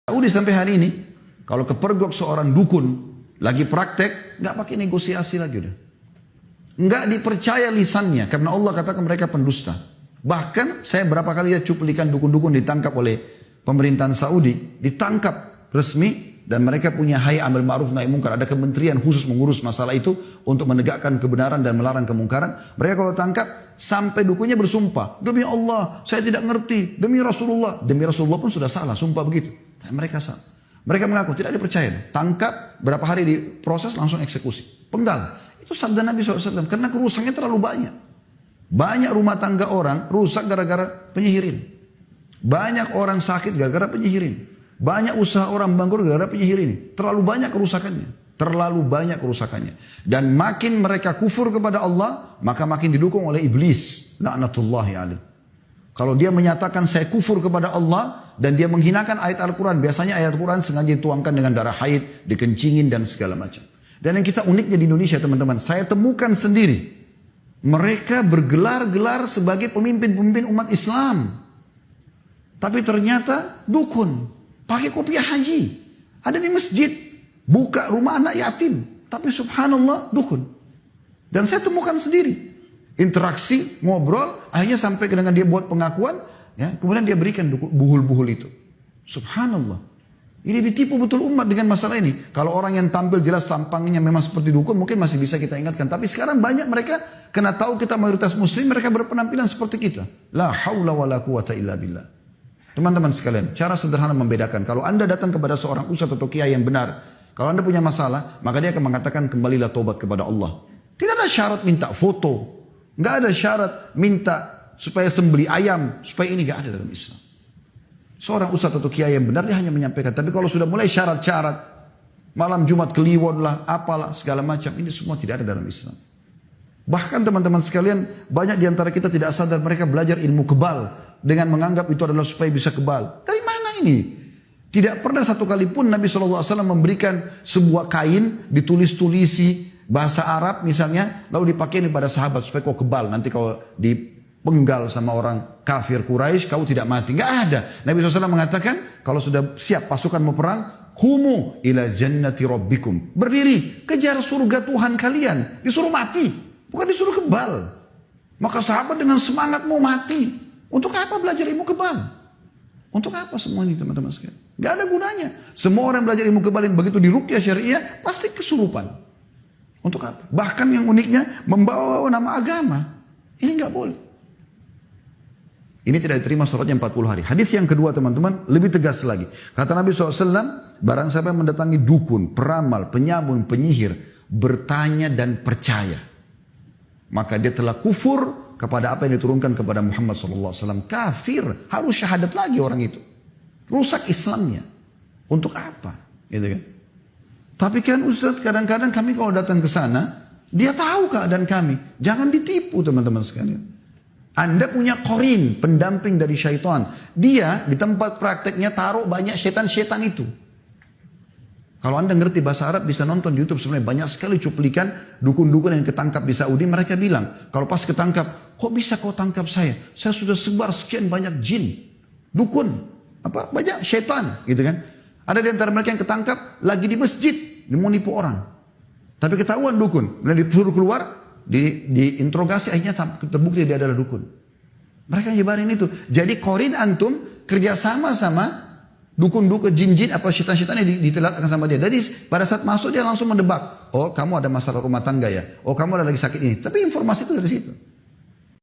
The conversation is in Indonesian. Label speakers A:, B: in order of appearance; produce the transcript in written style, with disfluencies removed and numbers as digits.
A: Saudi sampai hari ini, kalau kepergok seorang dukun, lagi praktek, nggak pakai negosiasi lagi udah. Nggak dipercaya lisannya, karena Allah katakan mereka pendusta. Bahkan saya berapa kali lihat cuplikan dukun-dukun ditangkap oleh pemerintahan Saudi, ditangkap resmi, dan mereka punya hayy amil ma'ruf nahi munkar. Ada kementerian khusus mengurus masalah itu untuk menegakkan kebenaran dan melarang kemungkaran. Mereka kalau tangkap, sampai dukunnya bersumpah, demi Allah, saya tidak ngerti, demi Rasulullah. Demi Rasulullah pun sudah salah, sumpah begitu. Dan mereka salah. Mereka mengaku tidak dipercaya. Tangkap, berapa hari diproses, langsung eksekusi. Penggal. Itu sabda Nabi SAW. Karena kerusakannya terlalu banyak. Banyak rumah tangga orang rusak gara-gara penyihirin. Banyak orang sakit gara-gara penyihirin. Banyak usaha orang bangkrut gara-gara penyihirin. Terlalu banyak kerusakannya. Terlalu banyak kerusakannya. Dan makin mereka kufur kepada Allah, maka makin didukung oleh iblis. La'natullahi alaih. Kalau dia menyatakan saya kufur kepada Allah dan dia menghinakan ayat Al-Quran. Biasanya ayat Al-Quran sengaja dituangkan dengan darah haid, dikencingin dan segala macam. Dan yang kita uniknya di Indonesia teman-teman, saya temukan sendiri. Mereka bergelar-gelar sebagai pemimpin-pemimpin umat Islam. Tapi ternyata dukun. Pakai kopiah haji. Ada di masjid. Buka rumah anak yatim. Tapi subhanallah dukun. Dan saya temukan sendiri. Interaksi, ngobrol, akhirnya sampai dengan dia buat pengakuan, ya, kemudian dia berikan buhul-buhul itu. Subhanallah. Ini ditipu betul umat dengan masalah ini. Kalau orang yang tampil jelas tampangnya memang seperti dukun, mungkin masih bisa kita ingatkan. Tapi sekarang banyak mereka, karena tahu kita mayoritas muslim, mereka berpenampilan seperti kita. La haula wa la quwata illa billah. Teman-teman sekalian, cara sederhana membedakan. Kalau anda datang kepada seorang ustadz atau kiai yang benar, kalau anda punya masalah, maka dia akan mengatakan kembalilah tobat kepada Allah. Tidak ada syarat minta foto. Nggak ada syarat minta supaya sembeli ayam, supaya ini nggak ada dalam Islam. Seorang ustadz atau kiai yang benar dia hanya menyampaikan. Tapi kalau sudah mulai syarat-syarat, malam Jumat Kliwon lah, apalah segala macam, ini semua tidak ada dalam Islam. Bahkan teman-teman sekalian, banyak di antara kita tidak sadar mereka belajar ilmu kebal dengan menganggap itu adalah supaya bisa kebal. Dari mana ini? Tidak pernah satu kali pun Nabi SAW memberikan sebuah kain ditulis-tulisi bahasa Arab misalnya, lalu dipakai pada sahabat supaya kau kebal. Nanti kalau dipenggal sama orang kafir Quraisy, kau tidak mati. Nggak ada. Nabi SAW mengatakan, kalau sudah siap pasukan mau perang, humu ila jannati rabbikum. Berdiri, kejar surga Tuhan kalian. Disuruh mati, bukan disuruh kebal. Maka sahabat dengan semangat mau mati. Untuk apa belajar ilmu kebal? Untuk apa semua ini teman-teman sekalian? Nggak ada gunanya. Semua orang belajar ilmu kebal yang begitu di ruqyah syariah, pasti kesurupan. Untuk apa? Bahkan yang uniknya membawa nama agama. Ini nggak boleh. Ini tidak diterima sholatnya 40 hari. Hadis yang kedua teman-teman lebih tegas lagi. Kata Nabi SAW, barang siapa yang mendatangi dukun, peramal, penyabun, penyihir, bertanya dan percaya, maka dia telah kufur kepada apa yang diturunkan kepada Muhammad SAW. Kafir, harus syahadat lagi orang itu. Rusak Islamnya. Untuk apa? Gitu kan? Tapi kan Ustaz, kadang-kadang kami kalau datang ke sana, dia tahu keadaan kami. Jangan ditipu teman-teman sekalian. Anda punya korin, pendamping dari syaitan. Dia di tempat prakteknya taruh banyak syaitan-syaitan itu. Kalau Anda ngerti bahasa Arab, bisa nonton di YouTube sebenarnya. Banyak sekali cuplikan dukun-dukun yang ketangkap di Saudi. Mereka bilang, kalau pas ketangkap, kok bisa kau tangkap saya? Saya sudah sebar sekian banyak jin. Dukun. Banyak syaitan gitu kan. Ada di antara mereka yang ketangkap lagi di masjid, mau nipu orang. Tapi ketahuan dukun, kemudian disuruh keluar, diinterogasi, akhirnya terbukti dia adalah dukun. Mereka nyebarin itu. Jadi korin antum kerjasama sama dukun-dukun jin-jin apa syaitan-syaitan yang ditelatkan sama dia. Jadi pada saat masuk dia langsung mendebak. Oh kamu ada masalah rumah tangga ya. Oh kamu ada lagi sakit ini. Tapi informasi itu dari situ.